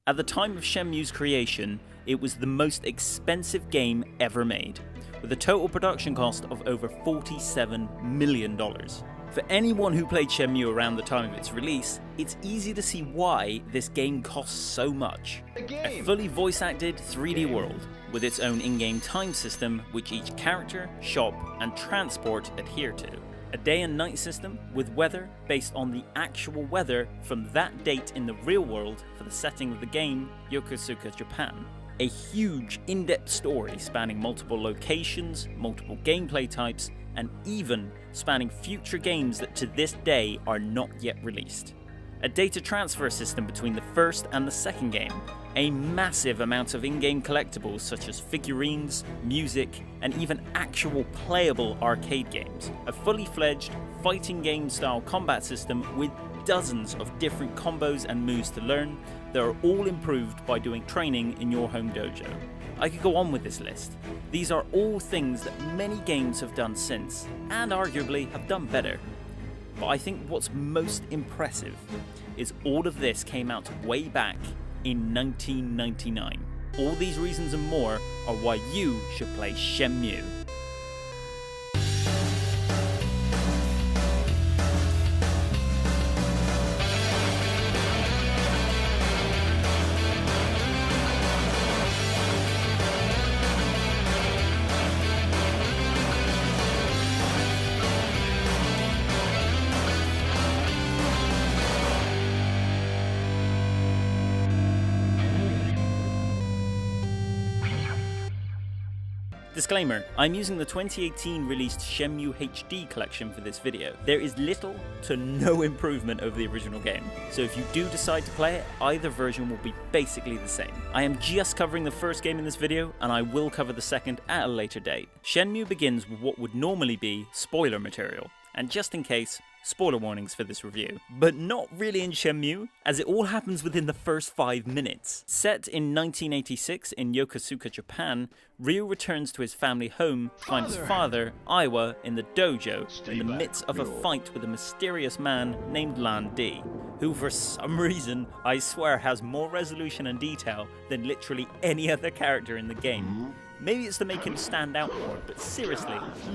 At the time of Shenmue's creation, it was the most expensive game ever made, with a total production cost of over $47 million. For anyone who played Shenmue around the time of its release, it's easy to see why this game costs so much. A fully voice-acted 3D world, with its own in-game time system which each character, shop, and transport adhere to. A day and night system with weather based on the actual weather from that date in the real world for the setting of the game, Yokosuka, Japan. A huge in-depth story spanning multiple locations, multiple gameplay types, and even spanning future games that to this day are not yet released. A data transfer system between the first and the second game, a massive amount of in-game collectibles such as figurines, music, and even actual playable arcade games, a fully fledged fighting game style combat system with dozens of different combos and moves to learn that are all improved by doing training in your home dojo. I could go on with this list. These are all things that many games have done since, and arguably have done better. But I think what's most impressive is all of this came out way back in 1999. All these reasons and more are why you should play Shenmue. Disclaimer, I'm using the 2018 released Shenmue HD collection for this video. There is little to no improvement over the original game, so if you do decide to play it, either version will be basically the same. I am just covering the first game in this video, and I will cover the second at a later date. Shenmue begins with what would normally be spoiler material, and just in case, spoiler warnings for this review. But not really in Shenmue, as it all happens within the first 5 minutes. Set in 1986 in Yokosuka, Japan, Ryu returns to his family home to find his father, Iwa, in the dojo in the midst of a fight with a mysterious man named Lan Di, who for some reason, I swear, has more resolution and detail than literally any other character in the game. Maybe it's to make him stand out more, but seriously,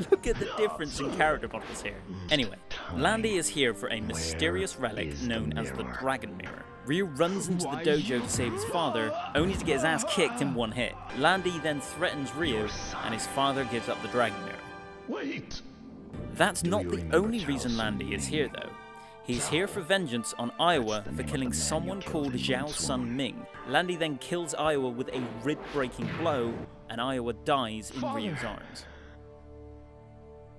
look at the difference in character models here. Anyway, Landy is here for a mysterious relic known as the Dragon Mirror. Ryu runs into the dojo to save his father, only to get his ass kicked in one hit. Landy then threatens Ryu, and his father gives up the Dragon Mirror. Wait! That's not the only reason Landy is here though. He's here for vengeance on Iowa for killing someone called Zhao Sun Ming. Landy then kills Iowa with a rib-breaking blow, and Iowa dies in Ryu's arms.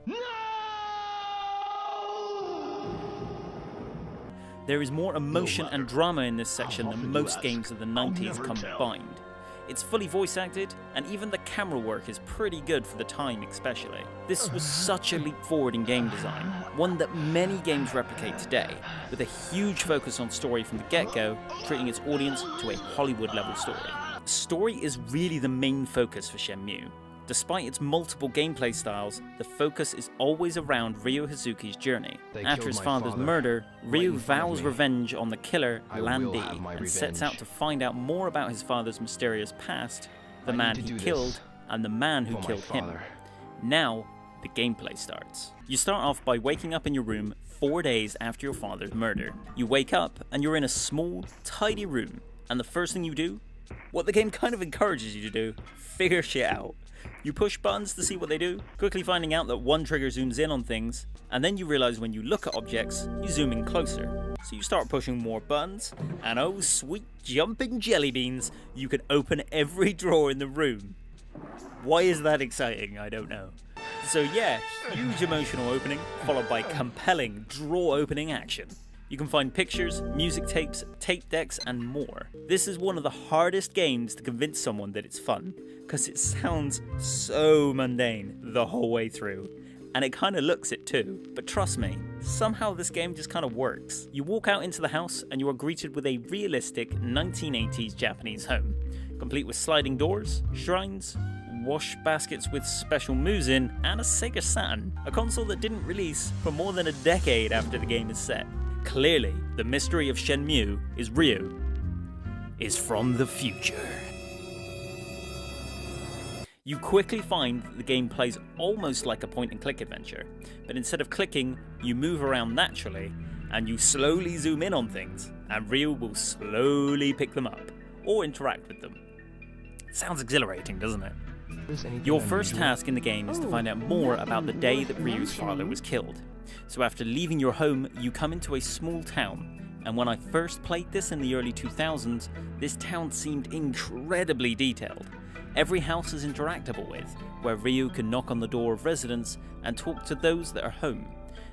No! There is more emotion and drama in this section than most games of the 90s combined. It's fully voice acted, and even the camera work is pretty good for the time especially. This was such a leap forward in game design, one that many games replicate today, with a huge focus on story from the get-go, treating its audience to a Hollywood-level story. Story is really the main focus for Shenmue. Despite its multiple gameplay styles, the focus is always around Ryo Hazuki's journey. After his father's murder, Ryu vows revenge on the killer, Lan Di, and sets out to find out more about his father's mysterious past, the man he killed, and the man who killed him. Now, the gameplay starts. You start off by waking up in your room 4 days after your father's murder. You wake up, and you're in a small, tidy room, and the first thing you do, what the game kind of encourages you to do, figure shit out. You push buttons to see what they do, quickly finding out that one trigger zooms in on things, and then you realize when you look at objects, you zoom in closer. So you start pushing more buttons, and oh sweet jumping jelly beans, you can open every drawer in the room. Why is that exciting? I don't know. So yeah, huge emotional opening, followed by compelling drawer opening action. You can find pictures, music tapes, tape decks, and more. This is one of the hardest games to convince someone that it's fun, because it sounds so mundane the whole way through. And it kind of looks it too, but trust me, somehow this game just kind of works. You walk out into the house and you are greeted with a realistic 1980s Japanese home, complete with sliding doors, shrines, wash baskets with special moves in, and a Sega Saturn, a console that didn't release for more than a decade after the game is set. Clearly, the mystery of Shenmue is Ryu. is from the future. You quickly find that the game plays almost like a point-and-click adventure, but instead of clicking, you move around naturally, and you slowly zoom in on things, and Ryu will slowly pick them up, or interact with them. Sounds exhilarating, doesn't it? Your first task in the game is to find out more about the day that Ryu's father was killed. So after leaving your home, you come into a small town, and when I first played this in the early 2000s, this town seemed incredibly detailed. Every house is interactable with, where Ryu can knock on the door of residents and talk to those that are home.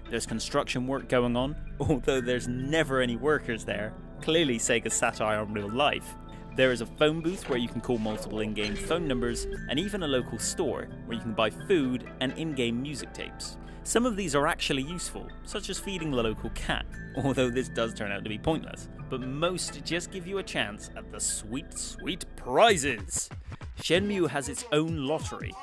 There's construction work going on, although there's never any workers there, clearly Sega's satire on real life. There is a phone booth where you can call multiple in-game phone numbers, and even a local store where you can buy food and in-game music tapes. Some of these are actually useful, such as feeding the local cat, although this does turn out to be pointless, but most just give you a chance at the sweet, sweet prizes! Shenmue has its own lottery,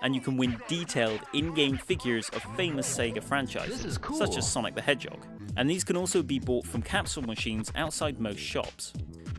and you can win detailed in-game figures of famous Sega franchises, such as Sonic the Hedgehog. And these can also be bought from capsule machines outside most shops.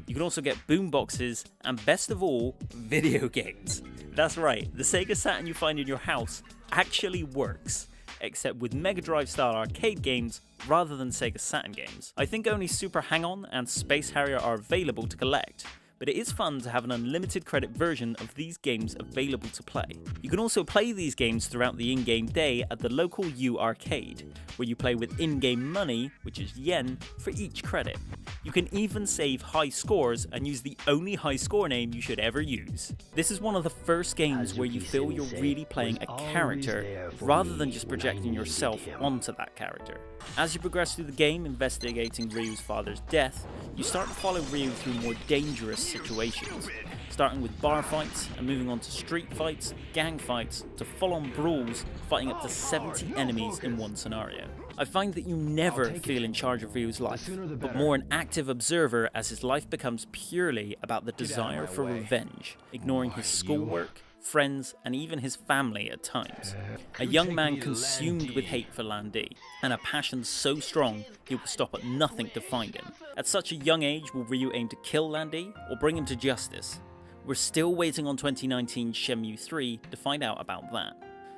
You can also get boomboxes, and best of all, video games. That's right, the Sega Saturn you find in your house actually works, except with Mega Drive style arcade games rather than Sega Saturn games. I think only Super Hang-On and Space Harrier are available to collect, but it is fun to have an unlimited credit version of these games available to play. You can also play these games throughout the in-game day at the local U arcade, where you play with in-game money, which is yen, for each credit. You can even save high scores and use the only high score name you should ever use. This is one of the first games where you feel you're really playing a character rather than just projecting yourself onto that character. As you progress through the game investigating Ryu's father's death, you start to follow Ryu through more dangerous situations, starting with bar fights and moving on to street fights, gang fights, to full-on brawls, fighting up to 70 enemies in one scenario. I find that you never feel in charge of Ryu's life, but more an active observer as his life becomes purely about the desire for revenge, ignoring his schoolwork, friends, and even his family at times. A young man consumed with hate for Lan Di, and a passion so strong he will stop at nothing to find him. At such a young age, will Ryu aim to kill Lan Di or bring him to justice? We're still waiting on 2019's Shenmue 3 to find out about that.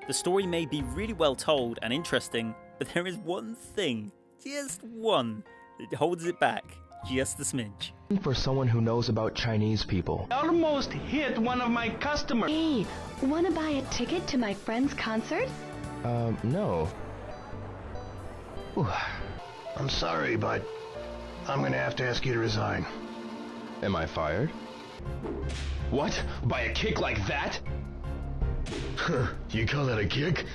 The story may be really well told and interesting, but there is one thing, just one, that holds it back just a smidge. For someone who knows about Chinese people. Almost hit one of my customers. Hey, wanna buy a ticket to my friend's concert? No. Whew. I'm sorry, but I'm gonna have to ask you to resign. Am I fired? What? By a kick like that? You call that a kick?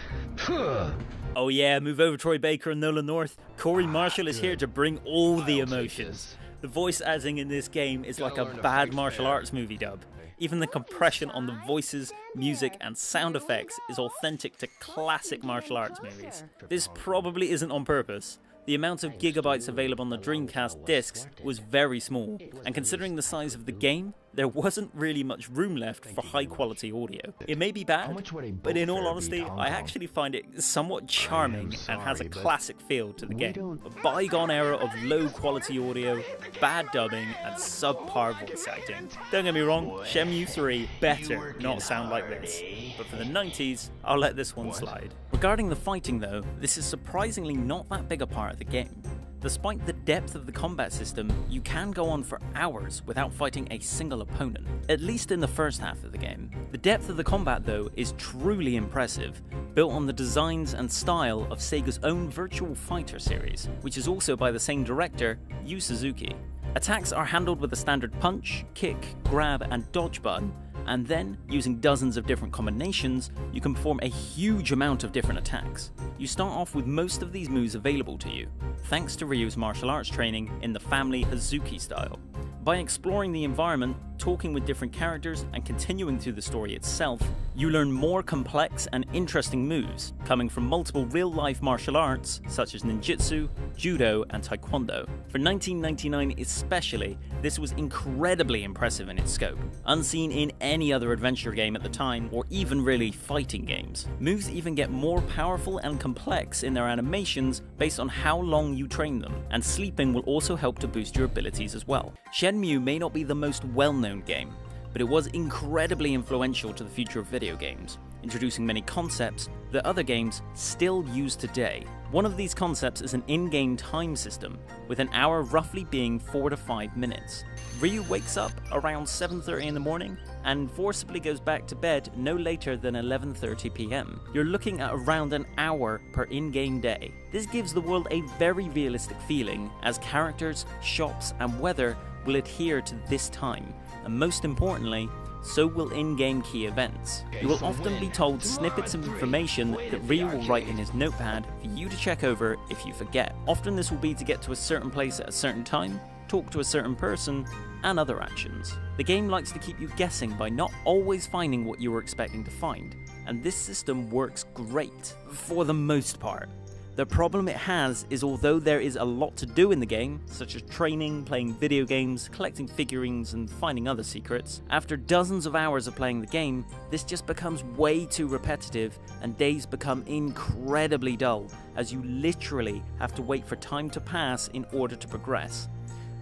Oh yeah, move over Troy Baker and Nolan North. Corey Marshall is here to bring all the emotions. The voice acting in this game is like a bad martial arts movie dub. Even the compression on the voices, music, and sound effects is authentic to classic martial arts movies. This probably isn't on purpose. The amount of gigabytes available on the Dreamcast discs was very small, and considering the size of the game, there wasn't really much room left for high quality audio. It may be bad, but in all honesty, I actually find it somewhat charming and has a classic feel to the game. A bygone era of low quality audio, bad dubbing, and subpar voice acting. Don't get me wrong, Shenmue 3 better not sound like this, but for the 90s, I'll let this one slide. Regarding the fighting though, this is surprisingly not that big a part of the game. Despite the depth of the combat system, you can go on for hours without fighting a single opponent, at least in the first half of the game. The depth of the combat though is truly impressive, built on the designs and style of Sega's own Virtual Fighter series, which is also by the same director, Yu Suzuki. Attacks are handled with a standard punch, kick, grab, and dodge button, and then, using dozens of different combinations, you can perform a huge amount of different attacks. You start off with most of these moves available to you, thanks to Ryu's martial arts training in the family Hazuki style. By exploring the environment, talking with different characters and continuing through the story itself, you learn more complex and interesting moves, coming from multiple real-life martial arts such as ninjutsu, judo, and taekwondo. For 1999 especially, this was incredibly impressive in its scope, unseen in any other adventure game at the time, or even really fighting games. Moves even get more powerful and complex in their animations based on how long you train them, and sleeping will also help to boost your abilities as well. Shenmue may not be the most well-known game, but it was incredibly influential to the future of video games, introducing many concepts that other games still use today. One of these concepts is an in-game time system, with an hour roughly being 4 to 5 minutes. Ryu wakes up around 7:30 in the morning and forcibly goes back to bed no later than 11:30 PM. You're looking at around an hour per in-game day. This gives the world a very realistic feeling, as characters, shops, and weather will adhere to this time, and most importantly, so will in-game key events. You will often be told snippets of information that Ryu will write in his notepad for you to check over if you forget. Often this will be to get to a certain place at a certain time, talk to a certain person, and other actions. The game likes to keep you guessing by not always finding what you were expecting to find, and this system works great, for the most part. The problem it has is, although there is a lot to do in the game, such as training, playing video games, collecting figurines, and finding other secrets, after dozens of hours of playing the game, this just becomes way too repetitive and days become incredibly dull, as you literally have to wait for time to pass in order to progress.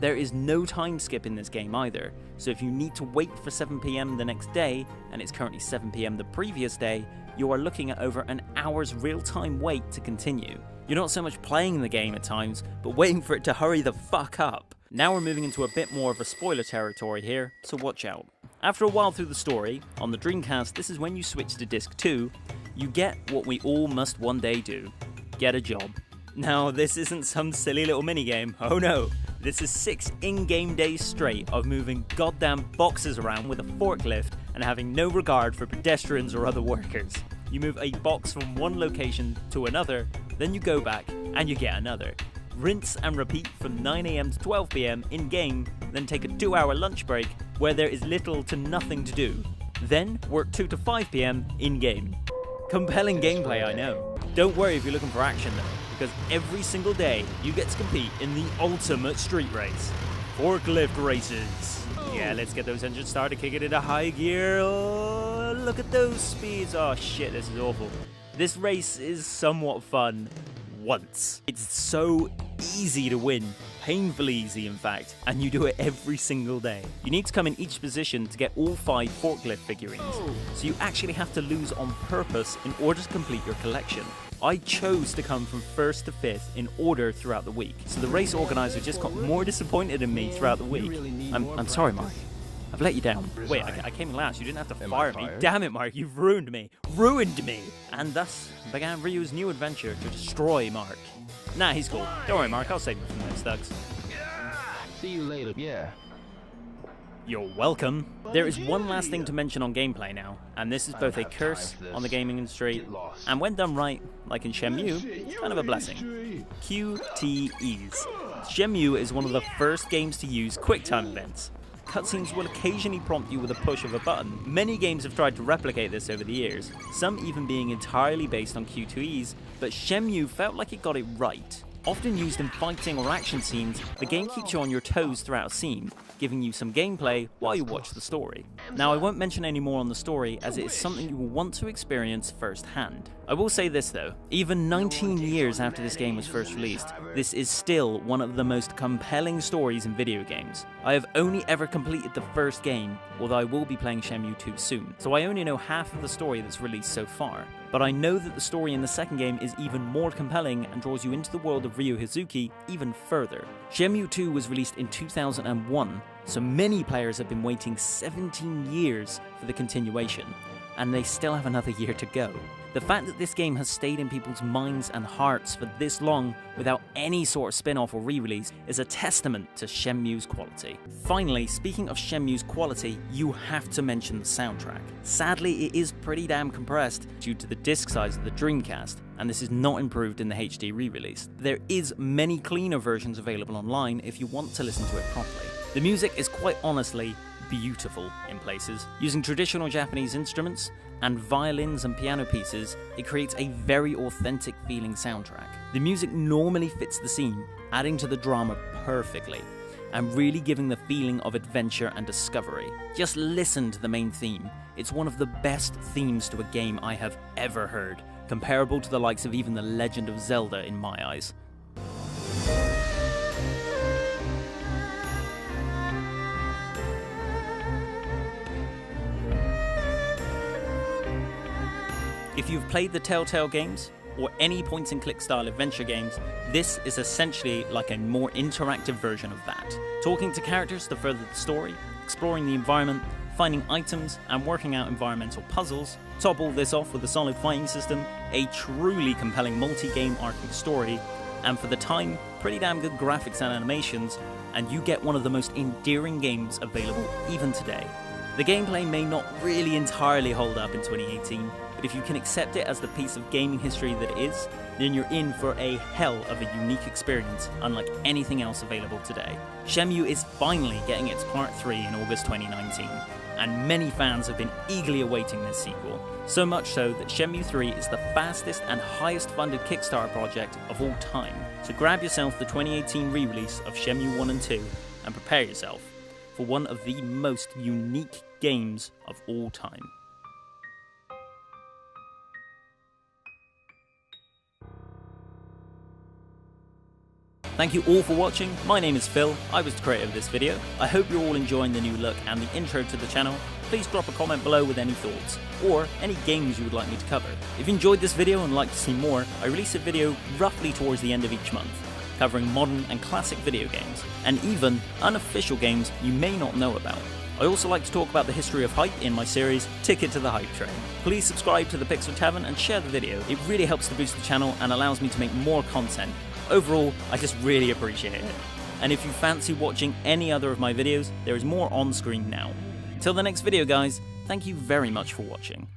There is no time skip in this game either, so if you need to wait for 7 PM the next day, and it's currently 7 PM the previous day, you are looking at over an hour's real-time wait to continue. You're not so much playing the game at times, but waiting for it to hurry the fuck up. Now we're moving into a bit more of a spoiler territory here, so watch out. After a while through the story, on the Dreamcast, this is when you switch to disc 2, you get what we all must one day do: get a job. Now, this isn't some silly little minigame, oh no. This is 6 in-game days straight of moving goddamn boxes around with a forklift and having no regard for pedestrians or other workers. You move a box from one location to another, then you go back and you get another. Rinse and repeat from 9 AM to 12 PM in-game, then take a 2-hour lunch break where there is little to nothing to do. Then work 2 to 5 PM in-game. Compelling gameplay, I know. Don't worry if you're looking for action though, because every single day you get to compete in the ultimate street race. Forklift races. Yeah, let's get those engines started, kick it into high gear. Oh, look at those speeds. Oh shit, this is awful. This race is somewhat fun once. It's so easy to win. Painfully easy, in fact, and you do it every single day. You need to come in each position to get all 5 forklift figurines, so you actually have to lose on purpose in order to complete your collection. I chose to come from 1st to 5th in order throughout the week, so the race organizer just got more disappointed in me throughout the week. I'm sorry, Mark. I've let you down. Wait, I came in last. You didn't have to fire me. Damn it, Mark. You've ruined me. Ruined me! And thus began Ryu's new adventure to destroy Mark. Nah, he's cool. Don't worry, Mark. I'll save you from those thugs. See you later. Yeah. You're welcome. There is one last thing to mention on gameplay now, and this is both a curse on the gaming industry, and when done right, like in Shenmue, it's kind of a blessing. QTEs. Shenmue is one of the first games to use QuickTime events. Cutscenes will occasionally prompt you with a push of a button. Many games have tried to replicate this over the years, some even being entirely based on Q2Es, but Shenmue felt like it got it right. Often used in fighting or action scenes, the game keeps you on your toes throughout a scene, giving you some gameplay while you watch the story. Now, I won't mention any more on the story, as it is something you will want to experience firsthand. I will say this though, even 19 years after this game was first released, this is still one of the most compelling stories in video games. I have only ever completed the first game, although I will be playing Shenmue 2 soon, so I only know half of the story that's released so far. But I know that the story in the second game is even more compelling and draws you into the world of Ryu Hazuki even further. Shenmue 2 was released in 2001, so many players have been waiting 17 years for the continuation, and they still have another year to go. The fact that this game has stayed in people's minds and hearts for this long without any sort of spin-off or re-release is a testament to Shenmue's quality. Finally, speaking of Shenmue's quality, you have to mention the soundtrack. Sadly, it is pretty damn compressed due to the disc size of the Dreamcast, and this is not improved in the HD re-release. There is many cleaner versions available online if you want to listen to it properly. The music is quite honestly beautiful in places. Using traditional Japanese instruments and violins and piano pieces, it creates a very authentic feeling soundtrack. The music normally fits the scene, adding to the drama perfectly, and really giving the feeling of adventure and discovery. Just listen to the main theme. It's one of the best themes to a game I have ever heard, comparable to the likes of even The Legend of Zelda in my eyes. If you've played the Telltale games, or any point-and-click style adventure games, this is essentially like a more interactive version of that. Talking to characters to further the story, exploring the environment, finding items, and working out environmental puzzles. Top all this off with a solid fighting system, a truly compelling multi-game arcing story, and for the time, pretty damn good graphics and animations, and you get one of the most endearing games available even today. The gameplay may not really entirely hold up in 2018, but if you can accept it as the piece of gaming history that it is, then you're in for a hell of a unique experience unlike anything else available today. Shenmue is finally getting its Part 3 in August 2019, and many fans have been eagerly awaiting this sequel. So much so that Shenmue 3 is the fastest and highest funded Kickstarter project of all time. So grab yourself the 2018 re-release of Shenmue 1 and 2 and prepare yourself for one of the most unique games of all time. Thank you all for watching. My name is Phil, I was the creator of this video. I hope you're all enjoying the new look and the intro to the channel. Please drop a comment below with any thoughts, or any games you would like me to cover. If you enjoyed this video and would like to see more, I release a video roughly towards the end of each month, covering modern and classic video games, and even unofficial games you may not know about. I also like to talk about the history of hype in my series, Ticket to the Hype Train. Please subscribe to the Pixel Tavern and share the video. It really helps to boost the channel and allows me to make more content. Overall, I just really appreciate it. And if you fancy watching any other of my videos, there is more on screen now. Until the next video guys, thank you very much for watching.